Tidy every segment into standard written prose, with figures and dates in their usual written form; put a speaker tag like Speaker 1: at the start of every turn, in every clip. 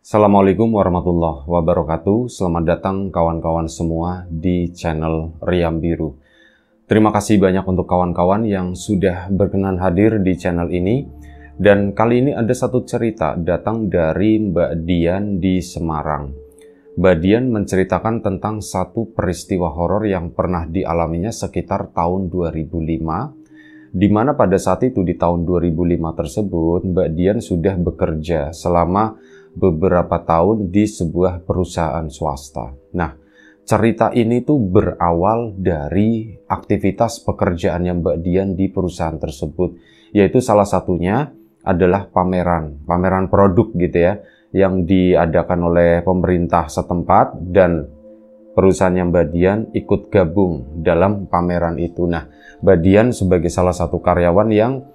Speaker 1: Assalamualaikum warahmatullahi wabarakatuh. Selamat datang kawan-kawan semua di channel Riam Biru. Terima kasih banyak untuk kawan-kawan yang sudah berkenan hadir di channel ini. Dan kali ini ada satu cerita datang dari Mbak Dian di Semarang. Mbak Dian menceritakan tentang satu peristiwa horor yang pernah dialaminya sekitar tahun 2005. Di mana pada saat itu di tahun 2005 tersebut Mbak Dian sudah bekerja selama beberapa tahun di sebuah perusahaan swasta. Nah, cerita ini tuh berawal dari aktivitas pekerjaannya Mbak Dian di perusahaan tersebut, yaitu salah satunya adalah pameran produk gitu ya, yang diadakan oleh pemerintah setempat dan perusahaannya Mbak Dian ikut gabung dalam pameran itu. Nah, Mbak Dian sebagai salah satu karyawan yang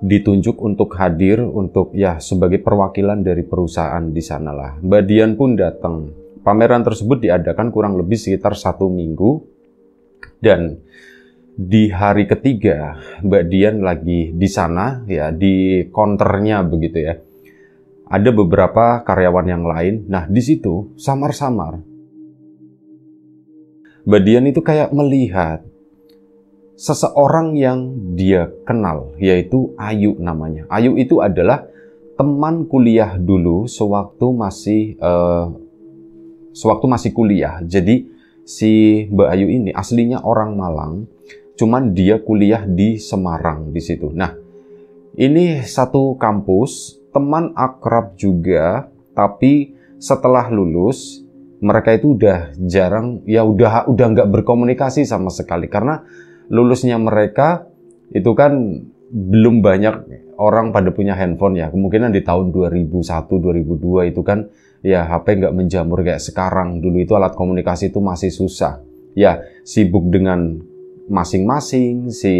Speaker 1: ditunjuk untuk hadir untuk sebagai perwakilan dari perusahaan di sanalah. Mbak Dian pun datang. Pameran tersebut diadakan kurang lebih sekitar 1 minggu dan di hari ketiga Mbak Dian lagi di sana ya, di counternya begitu ya. Ada beberapa karyawan yang lain. Nah, di situ samar-samar Mbak Dian itu kayak melihat seseorang yang dia kenal, yaitu Ayu namanya. Ayu itu adalah teman kuliah dulu sewaktu masih kuliah. Jadi si Mbak Ayu ini aslinya orang Malang, cuman dia kuliah di Semarang di situ. Nah, ini satu kampus, teman akrab juga, tapi setelah lulus mereka itu udah jarang, udah nggak berkomunikasi sama sekali karena lulusnya mereka itu kan belum banyak orang pada punya handphone ya. Kemungkinan di tahun 2001, 2002 itu kan ya HP nggak menjamur kayak sekarang. Dulu itu alat komunikasi itu masih susah. Ya, sibuk dengan masing-masing, si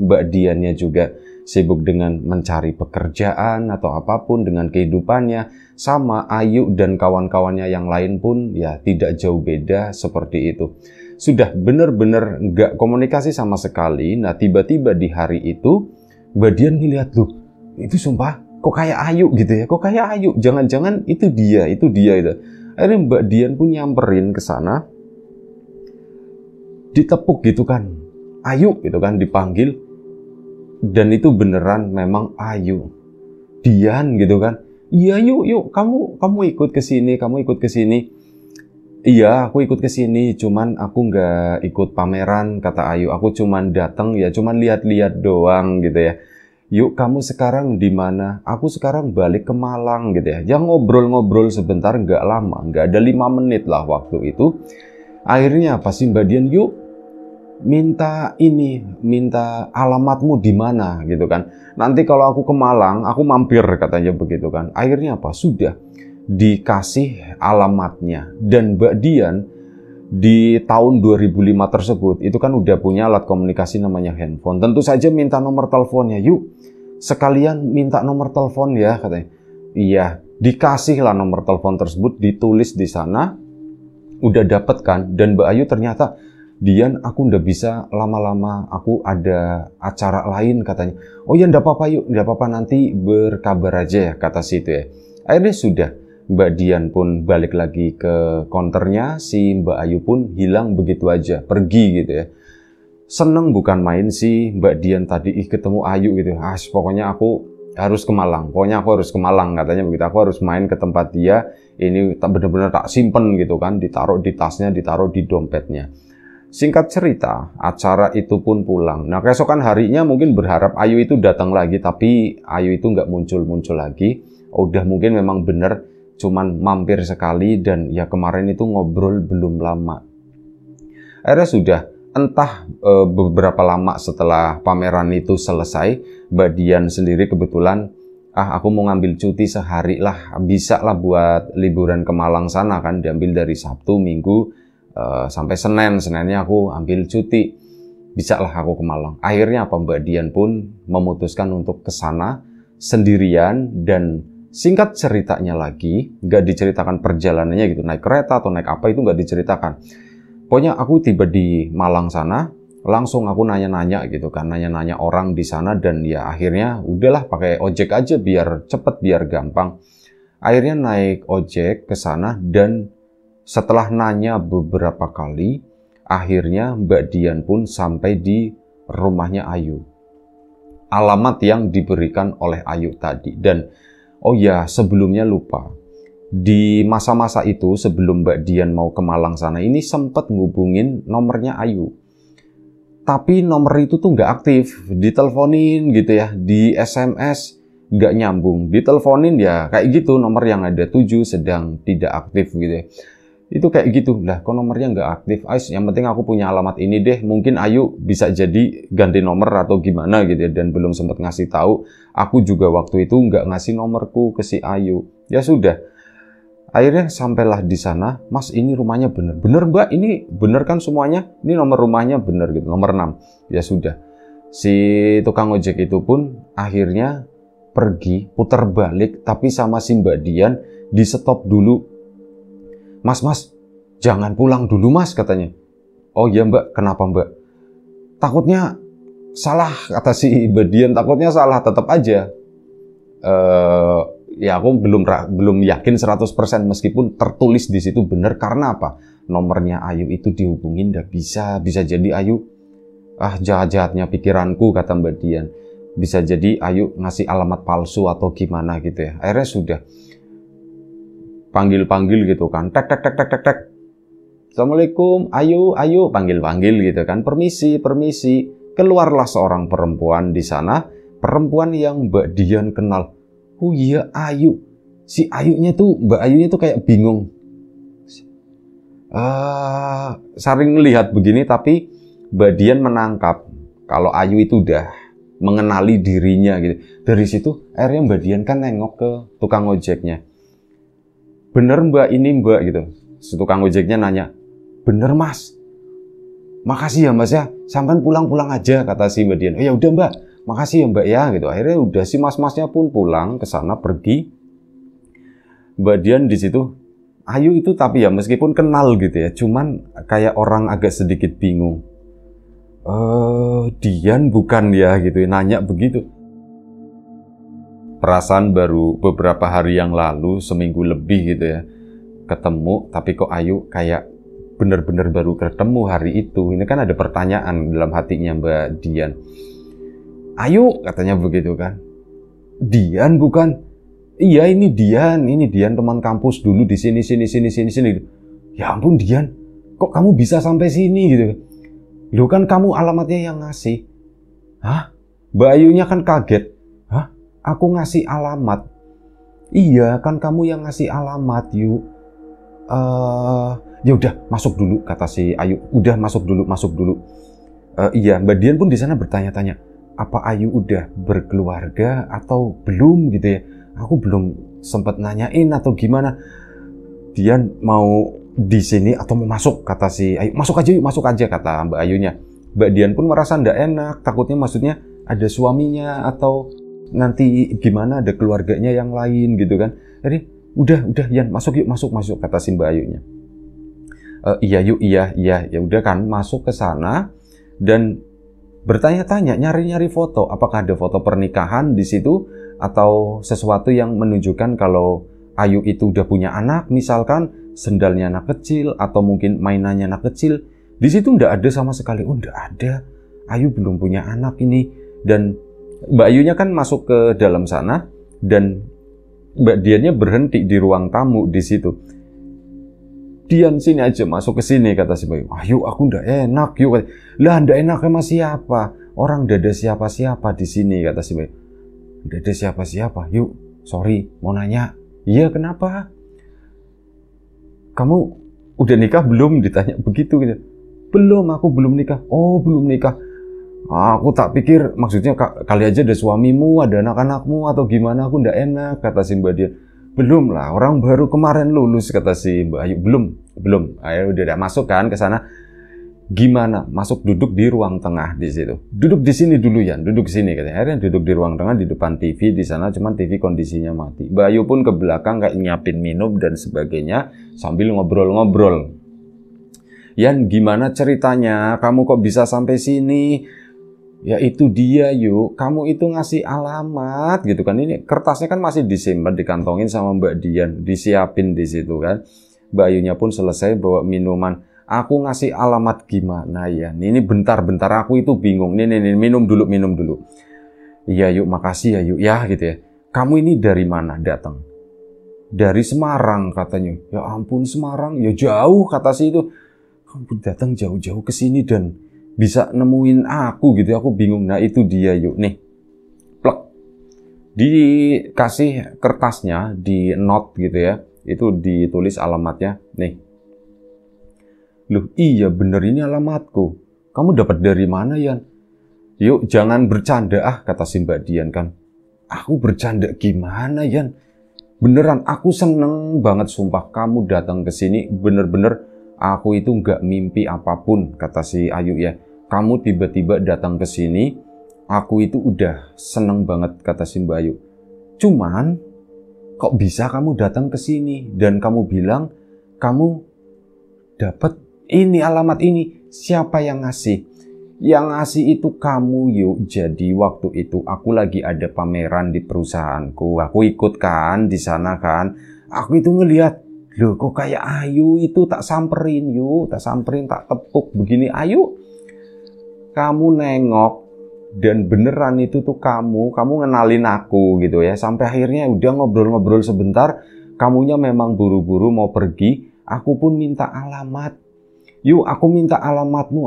Speaker 1: Mbak Diannya juga sibuk dengan mencari pekerjaan atau apapun dengan kehidupannya. Sama Ayu dan kawan-kawannya yang lain pun ya tidak jauh beda seperti itu. Sudah benar-benar nggak komunikasi sama sekali. Nah, tiba-tiba di hari itu Mbak Dian ngeliat, loh, itu sumpah kok kayak Ayu gitu ya, kok kayak Ayu, jangan-jangan itu dia itu. Akhirnya Mbak Dian pun nyamperin ke sana, ditepuk gitu kan, Ayu gitu kan, dipanggil, dan itu beneran memang Ayu. Dian gitu kan, iya yuk kamu ikut ke sini, Iya, aku ikut ke sini, cuman aku nggak ikut pameran, kata Ayu. Aku cuman datang ya, cuman lihat-lihat doang gitu ya. Yuk, kamu sekarang di mana? Aku sekarang balik ke Malang gitu ya. Ya ngobrol-ngobrol sebentar, nggak lama, nggak ada 5 menit lah waktu itu. Akhirnya apa sih Mbak Dian? Yuk, minta alamatmu di mana gitu kan. Nanti kalau aku ke Malang, aku mampir katanya begitu kan. Akhirnya apa? Sudah dikasih alamatnya. Dan Mbak Dian di tahun 2005 tersebut itu kan udah punya alat komunikasi namanya handphone. Tentu saja minta nomor teleponnya. Yuk, sekalian minta nomor telepon ya katanya. Iya, dikasihlah nomor telepon tersebut, ditulis di sana. Udah dapet kan. Dan Mbak Ayu ternyata, Dian, aku ndak bisa lama-lama, aku ada acara lain katanya. Oh ya, ndak apa-apa yuk, ndak apa-apa, nanti berkabar aja ya, kata situ ya. Akhirnya sudah, Mbak Dian pun balik lagi ke counternya, si Mbak Ayu pun hilang begitu aja, pergi gitu ya. Seneng bukan main sih Mbak Dian tadi, ketemu Ayu gitu. Pokoknya aku harus ke Malang, katanya begitu. Aku harus main ke tempat dia, ini benar-benar tak simpen gitu kan, ditaruh di tasnya, ditaruh di dompetnya. Singkat cerita, acara itu pun pulang. Nah, keesokan harinya mungkin berharap Ayu itu datang lagi, tapi Ayu itu nggak muncul-muncul lagi. Udah mungkin memang bener, cuman mampir sekali dan ya kemarin itu ngobrol belum lama. Akhirnya sudah, entah beberapa lama setelah pameran itu selesai, Mbak Dian sendiri kebetulan, aku mau ngambil cuti sehari lah, bisa lah buat liburan ke Malang sana kan, diambil dari Sabtu, Minggu, sampai Seninnya aku ambil cuti, bisa lah aku ke Malang. Akhirnya apa, Mbak Dian pun memutuskan untuk ke sana sendirian. Dan singkat ceritanya lagi, nggak diceritakan perjalanannya gitu, naik kereta atau naik apa itu nggak diceritakan. Pokoknya aku tiba di Malang sana, langsung aku nanya-nanya gitu kan, nanya-nanya orang di sana, dan ya akhirnya udahlah pakai ojek aja biar cepet, biar gampang. Akhirnya naik ojek ke sana dan setelah nanya beberapa kali, akhirnya Mbak Dian pun sampai di rumahnya Ayu. Alamat yang diberikan oleh Ayu tadi. Dan oh ya, sebelumnya lupa. Di masa-masa itu sebelum Mbak Dian mau ke Malang sana, ini sempat ngubungin nomornya Ayu. Tapi nomor itu tuh nggak aktif, diteleponin gitu ya, di SMS nggak nyambung, diteleponin ya kayak gitu, nomor yang ada 7 sedang tidak aktif gitu ya. Itu kayak gitu, lah kok nomornya nggak aktif, Ais, yang penting aku punya alamat ini deh, mungkin Ayu bisa jadi ganti nomor atau gimana gitu ya, dan belum sempat ngasih tahu. Aku juga waktu itu nggak ngasih nomorku ke si Ayu. Ya sudah, akhirnya sampailah di sana, Mas ini rumahnya bener. Bener Mbak, ini bener kan semuanya? Ini nomor rumahnya bener gitu, nomor 6. Ya sudah, si tukang ojek itu pun akhirnya pergi, putar balik, tapi sama si Mbak Dian di stop dulu. Mas, jangan pulang dulu Mas, katanya. Oh iya Mbak, kenapa Mbak? Takutnya salah, kata si Mbak Dian, takutnya salah, tetap aja. Ya aku belum yakin 100% meskipun tertulis di situ benar. Karena apa? Nomornya Ayu itu dihubungin nggak bisa jadi Ayu, jahat-jahatnya pikiranku, kata Mbak Dian. Bisa jadi Ayu ngasih alamat palsu atau gimana gitu ya. Akhirnya sudah panggil gitu kan, tek. Assalamualaikum, Ayu, panggil gitu kan, permisi. Keluarlah seorang perempuan di sana, perempuan yang Mbak Dian kenal. Oh iya, Ayu. Si Ayunya tuh, Mbak Ayunya tuh kayak bingung. Sering lihat begini, tapi Mbak Dian menangkap kalau Ayu itu udah mengenali dirinya gitu. Dari situ akhirnya Mbak Dian kan nengok ke tukang ojeknya. Bener Mbak, ini Mbak gitu. Si tukang ojeknya nanya, bener Mas. Makasih ya Mas ya, sampean pulang aja, kata si Mbak Dian. Oh ya udah Mbak, makasih ya Mbak ya gitu. Akhirnya udah si mas-masnya pun pulang ke sana, pergi. Mbak Dian di situ, Ayu itu tapi ya meskipun kenal gitu ya, cuman kayak orang agak sedikit bingung. Dian bukan ya gitu, nanya begitu. Perasaan baru beberapa hari yang lalu, seminggu lebih gitu ya, ketemu, tapi kok Ayu kayak bener-bener baru ketemu hari itu. Ini kan ada pertanyaan dalam hatinya Mbak Dian. Ayu, katanya begitu kan. Dian bukan? Iya ini Dian teman kampus dulu di sini. Ya ampun Dian, kok kamu bisa sampai sini gitu? Loh kan kamu alamatnya yang ngasih. Hah? Mbak Ayunya kan kaget. Hah? Aku ngasih alamat? Iya kan kamu yang ngasih alamat, Yu. Ya udah masuk dulu, kata si Ayu. Udah masuk dulu. Iya, Mbak Dian pun di sana bertanya-tanya, apa Ayu udah berkeluarga atau belum gitu ya? Aku belum sempat nanyain atau gimana. Dian mau di sini atau mau masuk, kata si Ayu. Masuk aja, kata Mbak Ayunya. Mbak Dian pun merasa ndak enak, takutnya maksudnya ada suaminya atau nanti gimana ada keluarganya yang lain gitu kan. Jadi udah Yan, masuk, kata si Mbak Ayunya. Iya yuk, iya, ya udah kan, masuk ke sana dan bertanya-tanya, nyari-nyari foto, apakah ada foto pernikahan di situ atau sesuatu yang menunjukkan kalau Ayu itu udah punya anak, misalkan sendalnya anak kecil atau mungkin mainannya anak kecil. Di situ ndak ada sama sekali. Oh, ndak ada. Ayu belum punya anak ini. Dan Mbak Ayunya kan masuk ke dalam sana dan Mbak Diannya berhenti di ruang tamu di situ. Dian sini aja, masuk ke sini, kata si Bayu. Ayo, aku ndak enak, yuk. Lah, ndak enak sama siapa? Orang ndak ada siapa-siapa di sini, kata si Bayu. Ndak ada siapa-siapa. Yuk, sorry, mau nanya. Iya, kenapa? Kamu udah nikah belum? Ditanya begitu gitu. Belum, aku belum nikah. Oh, belum nikah. Aku tak pikir maksudnya kali aja ada suamimu, ada anak-anakmu atau gimana, aku ndak enak, kata si Mbak Dian. Belum lah, orang baru kemarin lulus, kata si Mbak Ayu. Belum. Ayo udah masuk kan ke sana. Gimana? Masuk, duduk di ruang tengah di situ. Duduk di sini dulu ya, duduk sini katanya. Akhirnya duduk di ruang tengah di depan TV di sana, cuman TV kondisinya mati. Mbak Ayu pun ke belakang kayak nyiapin minum dan sebagainya sambil ngobrol-ngobrol. Yan, gimana ceritanya? Kamu kok bisa sampai sini? Ya itu dia yuk, kamu itu ngasih alamat gitu kan. Ini kertasnya kan masih disimpan, dikantongin sama Mbak Dian, disiapin di situ kan. Mbak Ayunya pun selesai bawa minuman. Aku ngasih alamat gimana ya? Ini bentar-bentar aku itu bingung. Nih, minum dulu, minum dulu. Iya yuk, makasih ya yuk, ya gitu ya. Kamu ini dari mana datang? Dari Semarang katanya. Ya ampun Semarang, ya jauh kata si itu. Kamu datang jauh-jauh ke sini dan bisa nemuin aku gitu, aku bingung. Nah itu dia yuk, nih plek, dikasih kertasnya, di note gitu ya, itu ditulis alamatnya. Nih, loh iya bener ini alamatku, kamu dapat dari mana Yan? Yuk jangan bercanda kata si Mbak Dian kan. Aku bercanda gimana Yan? Beneran aku seneng banget sumpah kamu datang ke sini, bener-bener aku itu nggak mimpi apapun kata si Ayu ya. Kamu tiba-tiba datang ke sini, aku itu udah seneng banget kata si Mbak Ayu. Cuman, kok bisa kamu datang ke sini dan kamu bilang kamu dapat ini alamat ini? Siapa yang ngasih? Yang ngasih itu kamu yuk. Jadi waktu itu aku lagi ada pameran di perusahaanku. Aku ikut kan di sana kan. Aku itu ngelihat, loh kok kayak Ayu itu tak samperin yuk, tak samperin, tak tepuk begini. Ayu, kamu nengok dan beneran itu tuh kamu ngenalin aku gitu ya. Sampai akhirnya udah ngobrol-ngobrol sebentar, kamunya memang buru-buru mau pergi, aku pun minta alamat. Yuk aku minta alamatmu.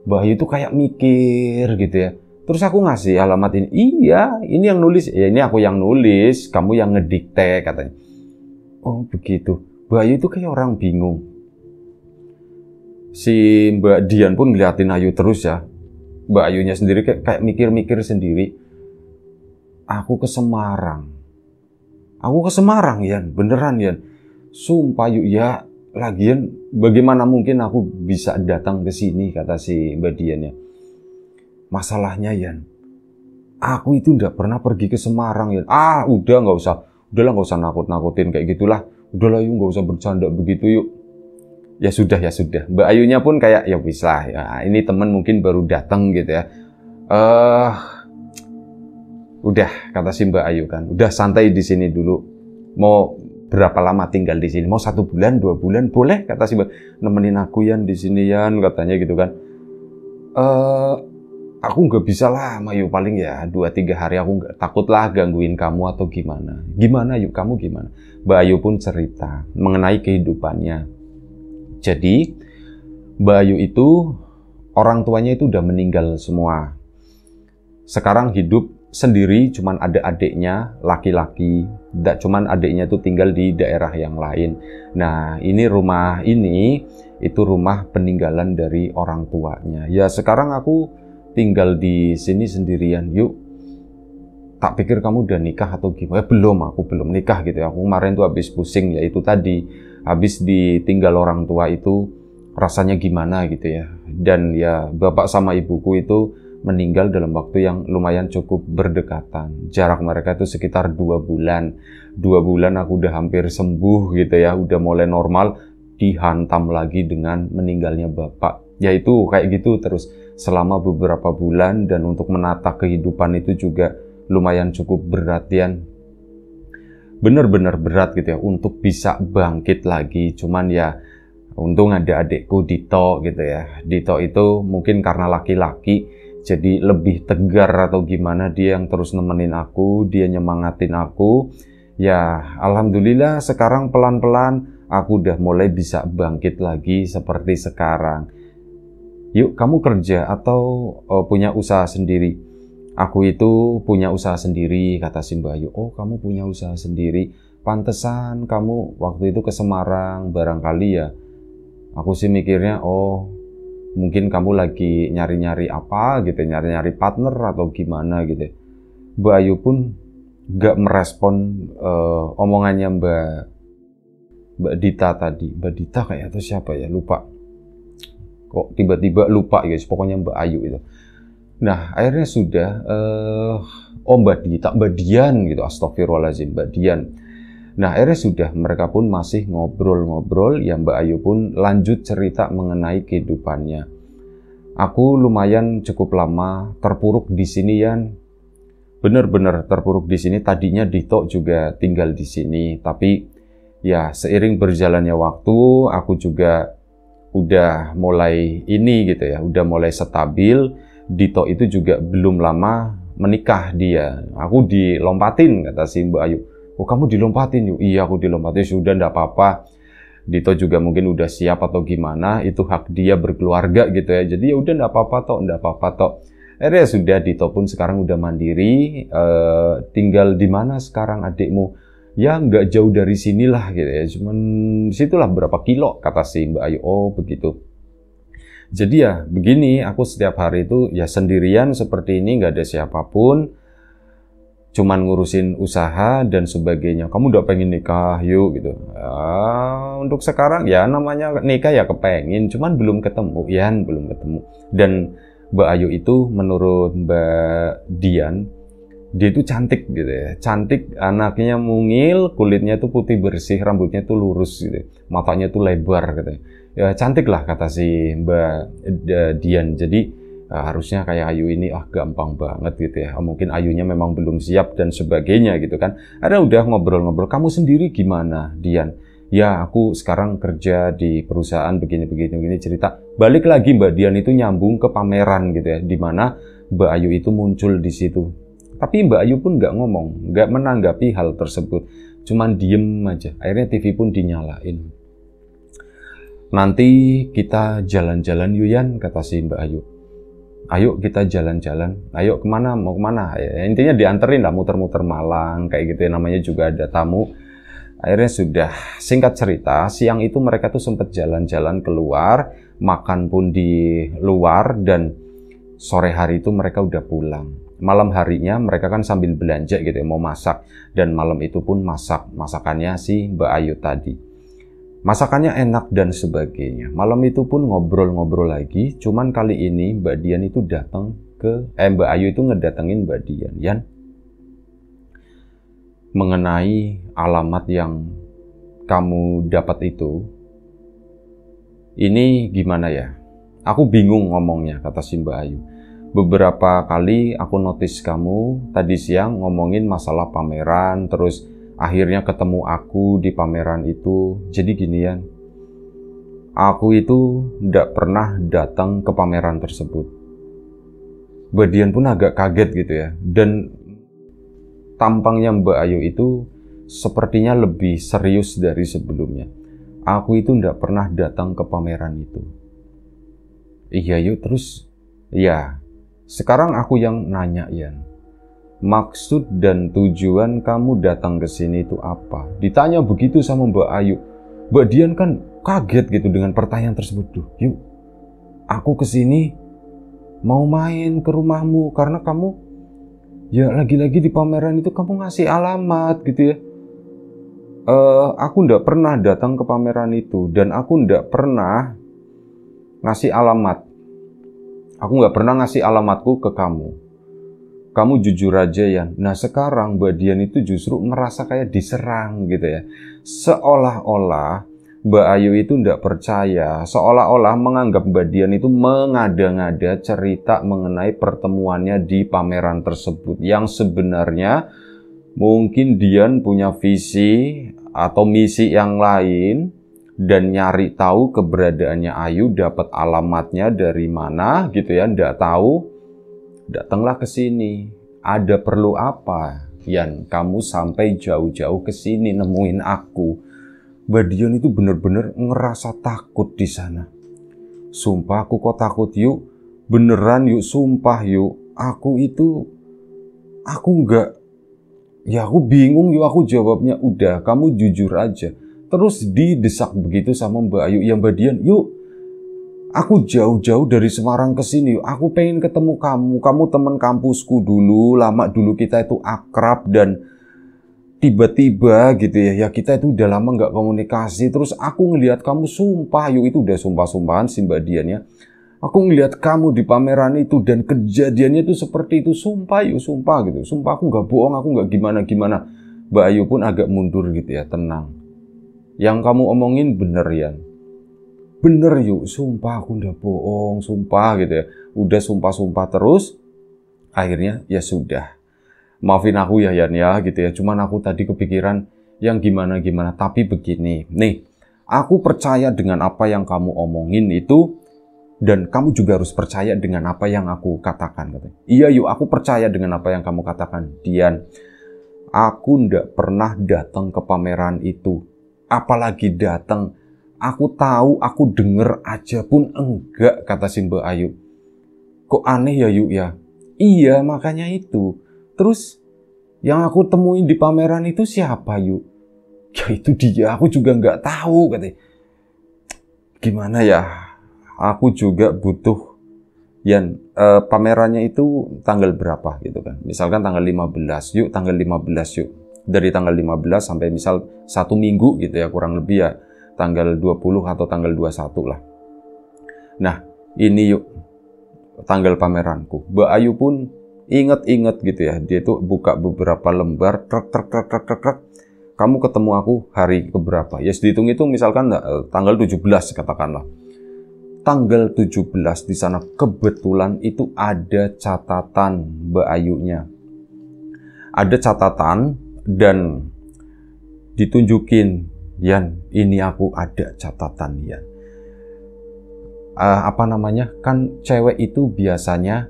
Speaker 1: Mbak Ayu tuh kayak mikir gitu ya. Terus aku ngasih alamat ini. Iya, ini yang nulis. Ya ini aku yang nulis, kamu yang ngedikte katanya. Oh begitu. Mbak Ayu tuh kayak orang bingung. Si Mbak Dian pun ngeliatin Ayu terus ya. Mbak Ayunya sendiri kayak mikir-mikir sendiri. Aku ke Semarang. Aku ke Semarang Yan, beneran Yan. Sumpah yuk ya, lagian bagaimana mungkin aku bisa datang ke sini kata si Mbak Dian ya. Masalahnya Yan, aku itu nggak pernah pergi ke Semarang Yan. Udah nggak usah, udahlah nggak usah nakut-nakutin kayak gitulah. Udahlah yuk nggak usah bercanda begitu yuk. Ya sudah. Mbak Ayunya pun kayak ya wis lah. Ya, ini teman mungkin baru datang gitu ya. Udah kata si Mbak Ayu kan. Udah santai di sini dulu. Mau berapa lama tinggal di sini? Mau 1 bulan, 2 bulan boleh kata si Mbak. Nemenin aku Yan di sini Yan katanya gitu kan. Aku nggak bisa lama yuk, paling ya 2-3 hari. Aku nggak takut lah gangguin kamu atau gimana. Gimana yuk kamu gimana? Mbak Ayu pun cerita mengenai kehidupannya. Jadi Mbak Ayu itu orang tuanya itu udah meninggal semua. Sekarang hidup sendiri, cuman ada adiknya laki-laki. Cuman adiknya itu tinggal di daerah yang lain. Nah ini rumah ini itu rumah peninggalan dari orang tuanya. Ya sekarang aku tinggal di sini sendirian. Yuk, tak pikir kamu udah nikah atau gimana? Belum, aku belum nikah gitu ya. Aku kemarin tuh habis pusing, yaitu tadi habis ditinggal orang tua itu rasanya gimana gitu ya. Dan ya bapak sama ibuku itu meninggal dalam waktu yang lumayan cukup berdekatan. Jarak mereka itu sekitar 2 bulan. 2 bulan aku udah hampir sembuh gitu ya, udah mulai normal, dihantam lagi dengan meninggalnya bapak. Ya itu kayak gitu terus selama beberapa bulan, dan untuk menata kehidupan itu juga lumayan cukup berat Yan. Bener-bener berat gitu ya untuk bisa bangkit lagi. Cuman ya untung ada adikku Dito gitu ya. Dito itu mungkin karena laki-laki jadi lebih tegar atau gimana, dia yang terus nemenin aku, dia nyemangatin aku. Ya alhamdulillah sekarang pelan-pelan aku udah mulai bisa bangkit lagi seperti sekarang. Yuk kamu kerja atau punya usaha sendiri? Aku itu punya usaha sendiri kata si Mbak Ayu. Oh kamu punya usaha sendiri, pantesan kamu waktu itu ke Semarang. Barangkali ya aku sih mikirnya oh mungkin kamu lagi nyari-nyari apa gitu, nyari-nyari partner atau gimana gitu. Mbak Ayu pun gak merespon omongannya Mbak Dita tadi. Mbak Dita kayak atau siapa ya, lupa. Kok tiba-tiba lupa guys, pokoknya Mbak Ayu itu. Nah akhirnya sudah Mbak Dita, Mbak Dian gitu, astagfirullahaladzim, Mbak Dian. Nah akhirnya sudah, mereka pun masih ngobrol-ngobrol ya. Mbak Ayu pun lanjut cerita mengenai kehidupannya. Aku lumayan cukup lama terpuruk di sini, Yan. Bener-bener terpuruk di sini. Tadinya Dito juga tinggal di sini, tapi ya seiring berjalannya waktu, aku juga udah mulai ini gitu ya, udah mulai stabil. Dito itu juga belum lama menikah dia. Aku dilompatin, kata si Mbak Ayu. Oh, kamu dilompatin yuk? Iya, aku dilompatin. Sudah, enggak apa-apa. Dito juga mungkin udah siap atau gimana, itu hak dia berkeluarga gitu ya. Jadi ya udah, enggak apa-apa toh, enggak apa-apa toh. Akhirnya sudah, Dito pun sekarang udah mandiri. Tinggal di mana sekarang adikmu? Ya nggak jauh dari sinilah gitu ya. Cuman situlah berapa kilo, kata si Mbak Ayu. Oh begitu. Jadi ya begini, aku setiap hari itu ya sendirian seperti ini, nggak ada siapapun. Cuman ngurusin usaha dan sebagainya. Kamu udah pengen nikah, yuk gitu. Untuk sekarang ya namanya nikah ya kepengin, cuman belum ketemu, ya belum ketemu. Dan Mbak Ayu itu menurut Mbak Dian, dia itu cantik gitu ya. Cantik, anaknya mungil, kulitnya itu putih bersih, rambutnya itu lurus gitu. Matanya itu lebar gitu. Ya cantik lah kata si Mbak Dian. Jadi harusnya kayak Ayu ini gampang banget gitu ya. Mungkin Ayunya memang belum siap dan sebagainya gitu kan. Ada udah ngobrol-ngobrol, kamu sendiri gimana, Dian? Ya aku sekarang kerja di perusahaan begini cerita. Balik lagi Mbak Dian itu nyambung ke pameran gitu ya, di mana Mbak Ayu itu muncul di situ. Tapi Mbak Ayu pun nggak ngomong, nggak menanggapi hal tersebut, cuman diem aja. Akhirnya TV pun dinyalain. Nanti kita jalan-jalan Yuyan, kata si Mbak Ayu. Ayo kita jalan-jalan. Ayo kemana? Mau kemana? Ya, intinya dianterin lah, muter-muter Malang kayak gitu ya, namanya juga ada tamu. Akhirnya sudah, singkat cerita, siang itu mereka tuh sempat jalan-jalan keluar, makan pun di luar, dan sore hari itu mereka udah pulang. Malam harinya mereka kan sambil belanja gitu ya, mau masak, dan malam itu pun masakannya si Mbak Ayu tadi. Masakannya enak dan sebagainya. Malam itu pun ngobrol-ngobrol lagi, cuman kali ini Mbak Dian itu datang Mbak Ayu itu ngedatengin Mbak Dian, Yan, mengenai alamat yang kamu dapat itu. Ini gimana ya? Aku bingung ngomongnya, kata si Mbak Ayu. Beberapa kali aku notice kamu tadi siang ngomongin masalah pameran, terus akhirnya ketemu aku di pameran itu. Jadi ginian, aku itu nggak pernah datang ke pameran tersebut. Mbak Dian pun agak kaget gitu ya. Dan tampangnya Mbak Ayu itu sepertinya lebih serius dari sebelumnya. Aku itu nggak pernah datang ke pameran itu. Iya yuk, terus ya sekarang aku yang nanya, Yan. Maksud dan tujuan kamu datang ke sini itu apa? Ditanya begitu sama Mbak Ayu. Mbak Dian kan kaget gitu dengan pertanyaan tersebut. Duh, yuk, aku ke sini mau main ke rumahmu karena kamu ya lagi-lagi di pameran itu kamu ngasih alamat gitu ya. Aku ndak pernah datang ke pameran itu dan aku ndak pernah ngasih alamat. Aku nggak pernah ngasih alamatku ke kamu. Kamu jujur aja ya. Nah sekarang Mbak Dian itu justru merasa kayak diserang gitu ya. Seolah-olah Mbak Ayu itu nggak percaya. Seolah-olah menganggap Mbak Dian itu mengada-ngada cerita mengenai pertemuannya di pameran tersebut. Yang sebenarnya mungkin Dian punya visi atau misi yang lain dan nyari tahu keberadaannya Ayu, dapat alamatnya dari mana gitu ya, nggak tahu. Datanglah ke sini. Ada perlu apa, Yan? Kamu sampai jauh-jauh ke sini nemuin aku. Mbak Dian itu bener-bener ngerasa takut di sana. Sumpah aku kok takut yuk. Beneran yuk, sumpah yuk. Aku nggak. Ya aku bingung yuk, aku jawabnya. Udah, kamu jujur aja. Terus didesak begitu sama Mbak Ayu. Ya Mbak Dian, yuk. Aku jauh-jauh dari Semarang ke sini. Aku pengen ketemu kamu. Kamu teman kampusku dulu. Lama dulu kita itu akrab dan tiba-tiba gitu ya. Ya kita itu udah lama nggak komunikasi. Terus aku ngelihat kamu, sumpah yuk, itu udah sumpah-sumpahan si Mbak Dian ya. Aku ngelihat kamu di pameran itu dan kejadiannya itu seperti itu. Sumpah yuk, sumpah gitu. Sumpah aku nggak bohong, aku nggak gimana-gimana. Mbak Ayu pun agak mundur gitu ya, tenang. Yang kamu omongin bener ya. Bener yuk, sumpah aku nggak bohong, sumpah gitu ya. Udah sumpah-sumpah terus, akhirnya ya sudah. Maafin aku ya Yan ya gitu ya. Cuman aku tadi kepikiran yang gimana-gimana. Tapi begini, nih, aku percaya dengan apa yang kamu omongin itu, dan kamu juga harus percaya dengan apa yang aku katakan. Katanya. Iya yuk, aku percaya dengan apa yang kamu katakan. Dian, aku nggak pernah datang ke pameran itu. Apalagi datang. Aku tahu, aku denger aja pun enggak, kata si Mbak Ayu. Kok aneh ya yuk ya? Iya, makanya itu. Terus, yang aku temuin di pameran itu siapa yuk? Ya itu dia, aku juga nggak tahu, katanya. Gimana ya? Aku juga butuh, Yan, pamerannya itu tanggal berapa gitu kan? Misalkan tanggal 15, yuk tanggal 15 yuk. Dari tanggal 15 sampai misal 1 minggu gitu ya, kurang lebih ya. Tanggal 20 atau tanggal 21 lah. Nah, ini yuk tanggal pameranku. Mbak Ayu pun inget-inget gitu ya. Dia tuh buka beberapa lembar, trek. Kamu ketemu aku hari keberapa? Ya dihitung-hitung misalkan tanggal 17 katakanlah. Tanggal 17 di sana kebetulan itu ada catatan Mbak Ayunya. Ada catatan dan ditunjukin, Yan, ini aku ada catatan, Yan. Kan cewek itu biasanya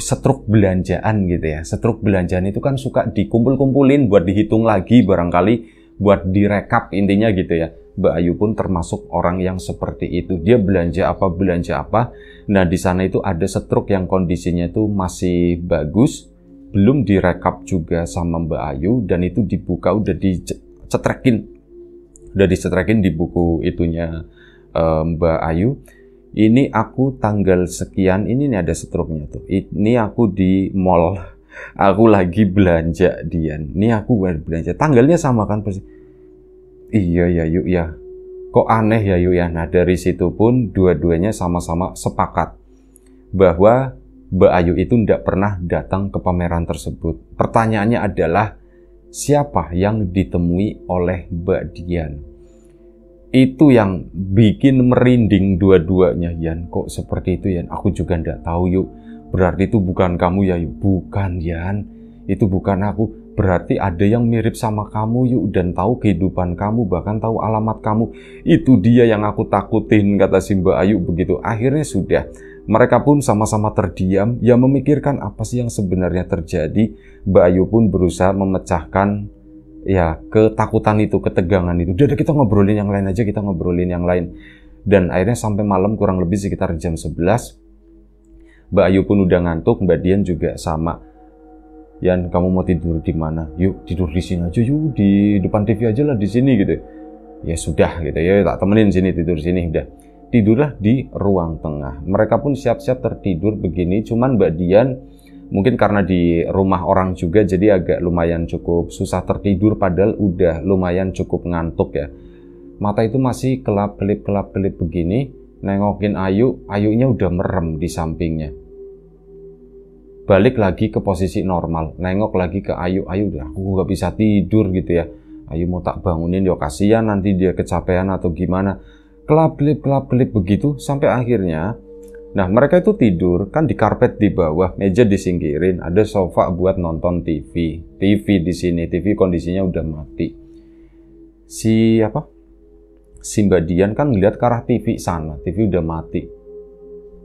Speaker 1: setruk belanjaan gitu ya. Setruk belanjaan itu kan suka dikumpul-kumpulin buat dihitung lagi, barangkali buat direkap intinya gitu ya. Mbak Ayu pun termasuk orang yang seperti itu. Dia belanja apa. Nah, di sana itu ada setruk yang kondisinya itu masih bagus, belum direkap juga sama Mbak Ayu, dan itu dibuka udah dicetrekin di buku itunya Mbak Ayu. Ini aku tanggal sekian, ini nih ada setruknya tuh. Ini aku di mall, aku lagi belanja, Dian. Ini aku belanja, tanggalnya sama kan persis. Iya ya yuk ya, kok aneh ya yuk ya. Nah dari situ pun dua-duanya sama-sama sepakat bahwa Mbak Ayu itu tidak pernah datang ke pameran tersebut. Pertanyaannya adalah, siapa yang ditemui oleh Mbak Dian? Itu yang bikin merinding dua-duanya, Yan. Kok seperti itu, Yan? Aku juga nggak tahu, yuk. Berarti itu bukan kamu ya, yuk. Bukan, Yan. Itu bukan aku. Berarti ada yang mirip sama kamu, yuk. Dan tahu kehidupan kamu, bahkan tahu alamat kamu. Itu dia yang aku takutin, kata si Mbak Ayu begitu. Akhirnya sudah. Mereka pun sama-sama terdiam, ya memikirkan apa sih yang sebenarnya terjadi. Mbak Ayu pun berusaha memecahkan ya ketakutan itu, ketegangan itu. Udah kita ngobrolin yang lain aja, kita ngobrolin yang lain. Dan akhirnya sampai malam kurang lebih sekitar jam 11. Mbak Ayu pun udah ngantuk, Mbak Dian juga sama. Yan, kamu mau tidur di mana? Yuk tidur di sini aja, yuk di depan TV aja lah di sini gitu. Ya sudah gitu ya, tak temenin sini, tidur sini udah. Tidurlah di ruang tengah. Mereka pun siap-siap tertidur begini, cuman Mbak Dian mungkin karena di rumah orang juga jadi agak lumayan cukup susah tertidur, padahal udah lumayan cukup ngantuk ya. Mata itu masih kelap-kelip begini, nengokin Ayu, Ayunya udah merem di sampingnya. Balik lagi ke posisi normal, nengok lagi ke Ayu, Ayu udah aku gak bisa tidur gitu ya. Ayu mau tak bangunin, ya kasihan nanti dia kecapean atau gimana. Kelap-kelip begitu sampai akhirnya. Nah mereka itu tidur kan di karpet di bawah, meja disingkirin, ada sofa buat nonton TV. TV di sini, TV kondisinya udah mati. Si Mbak Dian kan ngeliat ke arah TV sana, TV udah mati.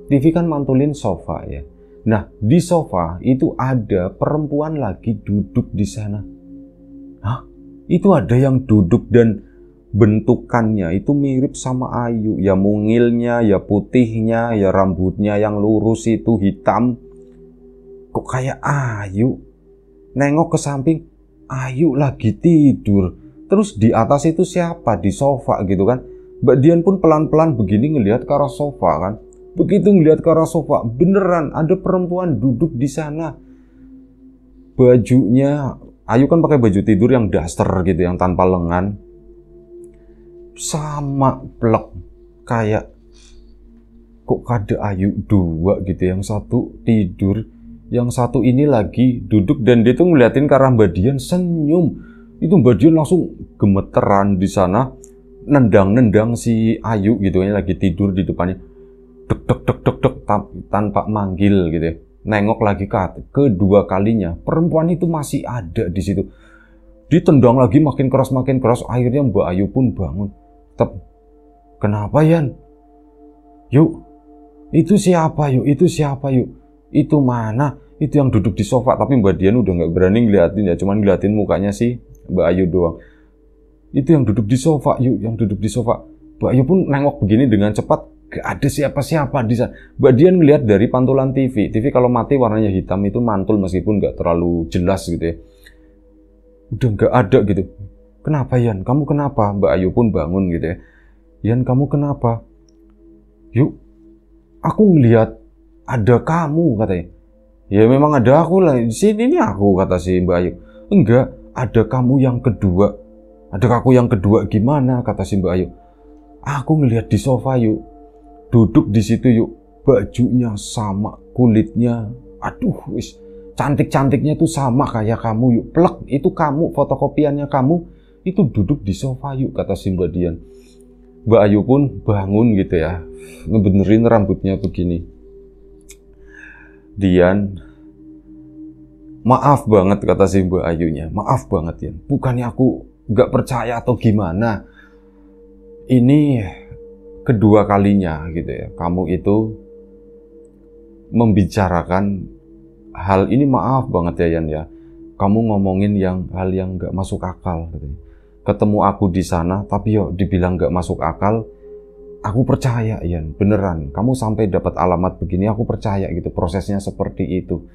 Speaker 1: TV kan mantulin sofa ya. Nah di sofa itu ada perempuan lagi duduk di sana. Hah? Itu ada yang duduk dan bentukannya itu mirip sama Ayu, ya mungilnya, ya putihnya, ya rambutnya yang lurus itu hitam. Kok kayak Ayu? Nengok ke samping, Ayu lagi tidur. Terus di atas itu siapa? Di sofa gitu kan. Mbak Dian pun pelan-pelan begini ngelihat ke arah sofa kan. Begitu ngelihat ke arah sofa, beneran ada perempuan duduk di sana. Bajunya, Ayu kan pakai baju tidur yang daster gitu, yang tanpa lengan. Sama plek kayak kok ada Ayu dua gitu, yang satu tidur, yang satu ini lagi duduk, dan dia tuh ngeliatin ke arah Mbak Dian senyum. Itu Mbak Dian langsung gemeteran di sana, nendang-nendang si Ayu gitu ya, lagi tidur di depannya. Dek dek dek dek dek tanpa manggil gitu ya. Nengok lagi kedua kalinya, perempuan itu masih ada di situ. Ditendang lagi makin keras, akhirnya Mbak Ayu pun bangun. Kenapa Yan? Yuk, itu siapa yuk? Itu siapa yuk? Itu mana? Itu yang duduk di sofa. Tapi Mbak Dian udah gak berani ngeliatin ya, cuman ngeliatin mukanya si Mbak Ayu doang. Itu yang duduk di sofa yuk, yang duduk di sofa. Mbak Ayu pun nengok begini dengan cepat. Gak ada siapa-siapa di sana. Mbak Dian ngeliat dari pantulan TV. TV kalau mati warnanya hitam itu mantul meskipun gak terlalu jelas gitu ya. Udah gak ada gitu. Kenapa Yan? Kamu kenapa? Mbak Ayu pun bangun gitu ya. Yan, kamu kenapa? Yuk, aku ngeliat ada kamu katanya. Ya memang ada aku lah. Di sini ini aku, kata si Mbak Ayu. Enggak, ada kamu yang kedua. Ada aku yang kedua gimana? Kata si Mbak Ayu. Aku ngeliat di sofa yuk. Duduk di situ yuk. Bajunya sama, kulitnya. Aduh, wis. Cantik-cantiknya tuh sama kayak kamu yuk. Plek, itu kamu, fotokopiannya kamu. Itu duduk di sofa yuk, kata si Mbak Dian. Mbak Ayu pun bangun gitu ya. Ngebenerin rambutnya begini. Dian, maaf banget, kata si Mbak Ayunya. Maaf banget Dian. Bukannya aku gak percaya atau gimana. Ini kedua kalinya gitu ya. Kamu itu membicarakan hal ini, maaf banget ya Yan ya. Kamu ngomongin hal yang gak masuk akal katanya. Ketemu aku di sana, tapi yo dibilang gak masuk akal. Aku percaya Yan, beneran. Kamu sampai dapat alamat begini, aku percaya gitu. Prosesnya seperti itu.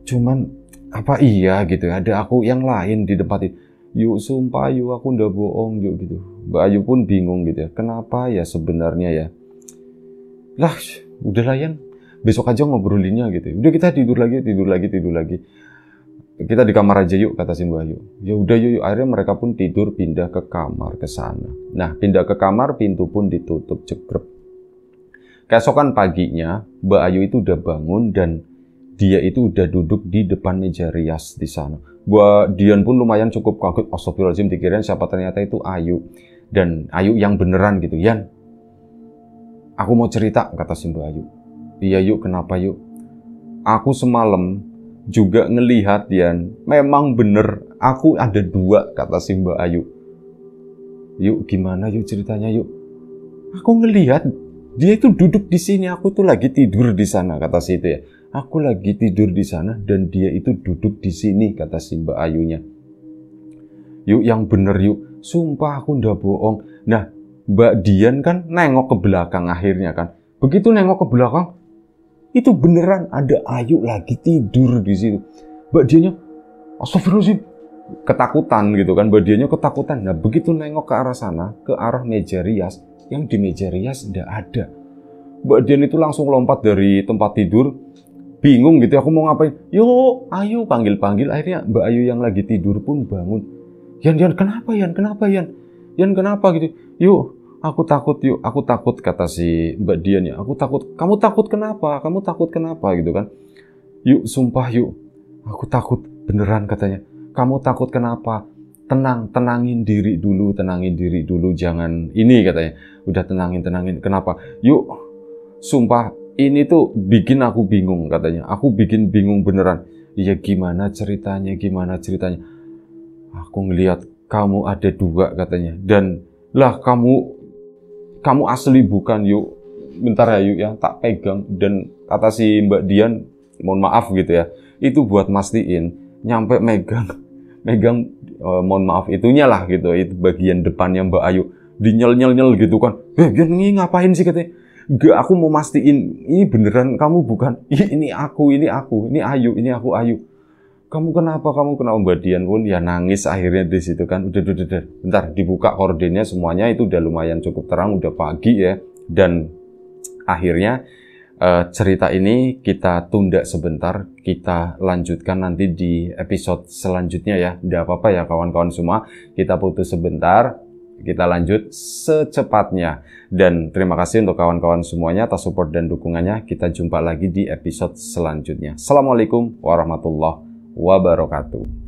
Speaker 1: Cuman apa iya gitu? Ada aku yang lain di tempat itu. Yuk sumpah yuk, aku ndak bohong yuk gitu. Mbak Ayu pun bingung gitu ya. Kenapa ya sebenarnya ya? Lah, udahlah Yan. Besok aja ngobrolinnya gitu. Udah kita tidur lagi. Kita di kamar aja yuk, kata si Mbak Ayu. Ya udah yuk. Akhirnya mereka pun tidur, pindah ke kamar ke sana. Nah, pindah ke kamar, pintu pun ditutup jegrep. Keesokan paginya, Mbak Ayu itu udah bangun dan dia itu udah duduk di depan meja rias di sana. Mbak Dian pun lumayan cukup kaget. Astagfirullahaladzim, dikirain siapa, ternyata itu Ayu. Dan Ayu yang beneran gitu. Yan, aku mau cerita, kata si Mbak Ayu. Iya yuk, kenapa yuk? Aku semalam juga ngelihat Dian, memang bener aku ada dua, kata si Mbak Ayu. Yuk gimana yuk ceritanya yuk? Aku ngelihat dia itu duduk di sini, aku tuh lagi tidur di sana, kata si itu ya. Aku lagi tidur di sana dan dia itu duduk di sini, kata si Mbak Ayunya. Yuk yang bener yuk, sumpah aku ndak bohong. Nah Mbak Dian kan nengok ke belakang akhirnya kan. Begitu nengok ke belakang, itu beneran ada Ayu lagi tidur di situ. Mbak Diannya, astagfirullahaladzim, ketakutan gitu kan. Mbak Diannya ketakutan. Nah begitu nengok ke arah sana, ke arah meja rias, yang di meja rias ndak ada. Mbak Dian itu langsung lompat dari tempat tidur, bingung gitu. Aku mau ngapain? Yo, Ayu, panggil-panggil. Akhirnya Mbak Ayu yang lagi tidur pun bangun. Yan, kenapa Yan? Kenapa Yan? Yan, kenapa gitu? Yuk. Aku takut, kata si Mbak Dian ya. Aku takut. Kamu takut kenapa? Kamu takut kenapa gitu kan? Yuk, sumpah yuk. Aku takut beneran, katanya. Kamu takut kenapa? Tenangin diri dulu, jangan ini, katanya. Udah tenangin. Kenapa? Yuk, sumpah ini tuh bikin aku bingung, katanya. Aku bikin bingung beneran. Iya, gimana ceritanya? Aku ngelihat kamu ada dua, katanya. Dan lah kamu asli bukan yuk. Bentar ya yuk ya, tak pegang. Dan kata si Mbak Dian, mohon maaf gitu ya, itu buat mastiin nyampe megang mohon maaf itunya lah gitu, itu bagian depannya Mbak Ayu dinyel gitu kan. Dian ini ngapain sih, katanya. Gak, aku mau mastiin ini beneran kamu bukan. Ini aku, ini Ayu, ini aku Ayu. Kamu kenapa? Mbak Dian pun ya nangis akhirnya di situ kan. Udah. Bentar, dibuka kordennya semuanya, itu udah lumayan cukup terang, udah pagi ya. Dan akhirnya cerita ini kita tunda sebentar. Kita lanjutkan nanti di episode selanjutnya ya. Tidak apa-apa ya kawan-kawan semua. Kita putus sebentar. Kita lanjut secepatnya. Dan terima kasih untuk kawan-kawan semuanya atas support dan dukungannya. Kita jumpa lagi di episode selanjutnya. Assalamualaikum warahmatullahi wabarakatuh.